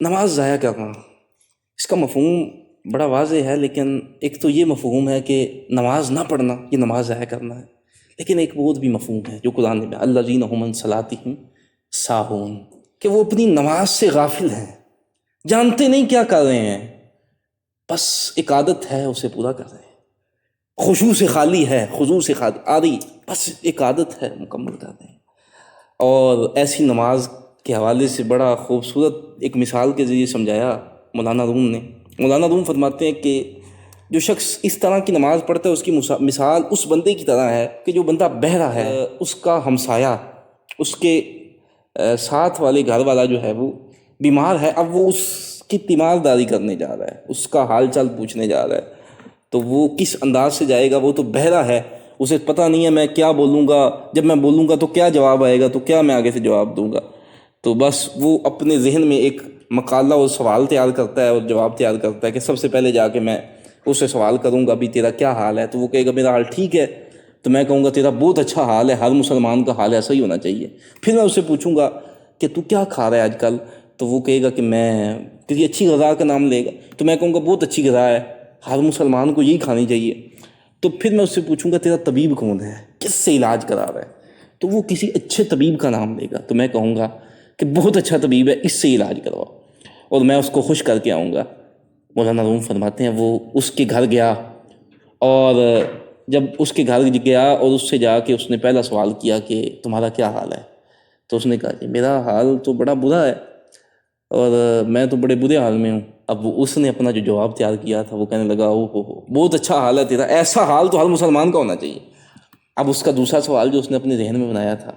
نماز ضائع کرنا، اس کا مفہوم بڑا واضح ہے، لیکن ایک تو یہ مفہوم ہے کہ نماز نہ پڑھنا یہ نماز ضائع کرنا ہے، لیکن ایک بہت بھی مفہوم ہے جو قرآن میں الذین هم عن صلاتهم ساہون، کہ وہ اپنی نماز سے غافل ہیں، جانتے نہیں کیا کر رہے ہیں، بس ایک عادت ہے اسے پورا کر رہے ہیں، خشوع سے خالی ہے، خضوع سے خالی آدھی، بس ایک عادت ہے مکمل کر رہے ہیں۔ اور ایسی نماز کے حوالے سے بڑا خوبصورت ایک مثال کے ذریعے سمجھایا مولانا روم نے۔ مولانا روم فرماتے ہیں کہ جو شخص اس طرح کی نماز پڑھتا ہے اس کی مثال اس بندے کی طرح ہے کہ جو بندہ بہرا ہے، اس کا ہمسایہ، اس کے ساتھ والے گھر والا جو ہے وہ بیمار ہے، اب وہ اس کی تیمارداری کرنے جا رہا ہے، اس کا حال چال پوچھنے جا رہا ہے، تو وہ کس انداز سے جائے گا؟ وہ تو بہرا ہے، اسے پتہ نہیں ہے میں کیا بولوں گا، جب میں بولوں گا تو کیا جواب آئے گا، تو کیا میں آگے سے جواب دوں گا، تو بس وہ اپنے ذہن میں ایک مقالہ اور سوال تیار کرتا ہے اور جواب تیار کرتا ہے کہ سب سے پہلے جا کے میں اس سے سوال کروں گا بھی تیرا کیا حال ہے، تو وہ کہے گا میرا حال ٹھیک ہے، تو میں کہوں گا تیرا بہت اچھا حال ہے، ہر مسلمان کا حال ایسا ہی ہونا چاہیے۔ پھر میں اس سے پوچھوں گا کہ تو کیا کھا رہا ہے آج کل، تو وہ کہے گا کہ میں کسی اچھی غذا کا نام لے گا، تو میں کہوں گا بہت اچھی غذا ہے، ہر مسلمان کو یہی کھانی چاہیے۔ تو پھر میں اس سے پوچھوں گا تیرا طبیب کون ہے، کس سے علاج کرا رہا ہے، تو وہ کسی اچھے طبیب کا نام لے گا، تو میں کہوں گا کہ بہت اچھا طبیب ہے، اس سے علاج کرواؤ، اور میں اس کو خوش کر کے آؤں گا۔ مولانا روم فرماتے ہیں وہ اس کے گھر گیا، اور جب اس کے گھر گیا اور اس سے جا کے اس نے پہلا سوال کیا کہ تمہارا کیا حال ہے، تو اس نے کہا کہ میرا حال تو بڑا برا ہے اور میں تو بڑے برے حال میں ہوں۔ اب اس نے اپنا جو جواب تیار کیا تھا وہ کہنے لگا او ہو بہت اچھا حال ہے تیرا، ایسا حال تو ہر مسلمان کا ہونا چاہیے۔ اب اس کا دوسرا سوال جو اس نے اپنے ذہن میں بنایا تھا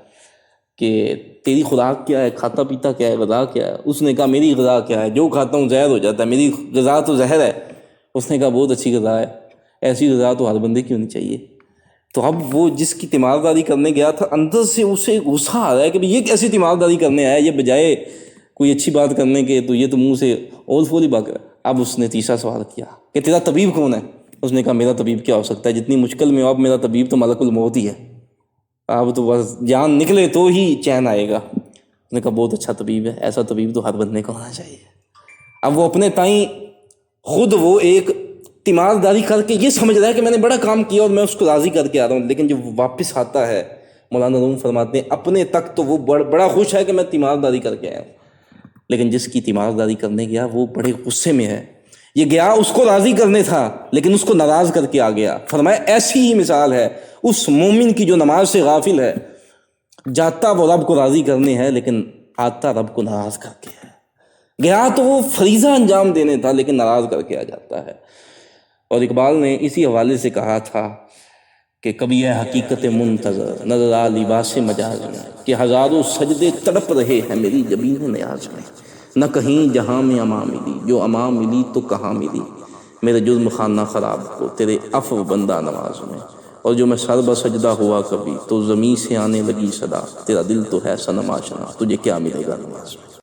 کہ تیری خوراک کیا ہے، کھاتا پیتا کیا ہے، غذا کیا ہے، اس نے کہا میری غذا کیا ہے، جو کھاتا ہوں زہر ہو جاتا ہے، میری غذا تو زہر ہے۔ اس نے کہا بہت اچھی غذا ہے، ایسی غذا تو ہر بندے کی ہونی چاہیے۔ تو اب وہ جس کی تیمارداری کرنے گیا تھا اندر سے اسے غصہ آ رہا ہے کہ یہ کیسی تیمارداری کرنے آیا، یہ بجائے کوئی اچھی بات کرنے کے تو یہ تو منہ سے اول فول ہی بات کر۔ اب اس نے تیسرا سوال کیا کہ تیرا طبیب کون ہے؟ اس نے کہا میرا طبیب کیا ہو سکتا ہے، جتنی مشکل میں ہو اب میرا طبیب تو ملک الموت ہی ہے، اب تو بس جان نکلے تو ہی چین آئے گا۔ اس نے کہا بہت اچھا طبیب ہے، ایسا طبیب تو ہر بندے کو ہونا چاہیے۔ اب وہ اپنے تائیں خود وہ ایک تیمارداری کر کے یہ سمجھ رہا ہے کہ میں نے بڑا کام کیا اور میں اس کو راضی کر کے آ رہا ہوں، لیکن جب وہ واپس آتا ہے مولانا روم فرماتے ہیں اپنے تک تو وہ بڑا خوش ہے کہ میں تیمارداری کر کے آیا ہوں، لیکن جس کی تیمارداری کرنے گیا وہ بڑے غصے میں ہے۔ یہ گیا اس کو راضی کرنے تھا لیکن اس کو ناراض کر کے آ گیا۔ فرمایا ایسی ہی مثال ہے اس مومن کی جو نماز سے غافل ہے، جاتا وہ رب کو راضی کرنے ہے لیکن آتا رب کو ناراض کر کے ہے۔ گیا تو وہ فریضہ انجام دینے تھا لیکن ناراض کر کے آ جاتا ہے۔ اور اقبال نے اسی حوالے سے کہا تھا کہ کبھی ہے حقیقت منتظر نظر آ لباس مجاز میں، کہ ہزاروں سجدے تڑپ رہے ہیں میری جبین نیاز میں، نہ کہیں جہاں میں اما ملی، جو اما ملی تو کہاں ملی، میرے جرم خانہ خراب کو تیرے عفو بندہ نواز میں، اور جو میں سر بسجدہ ہوا کبھی تو زمین سے آنے لگی صدا، تیرا دل تو ہے صنم آشنا، تجھے کیا ملے گا نماز میں۔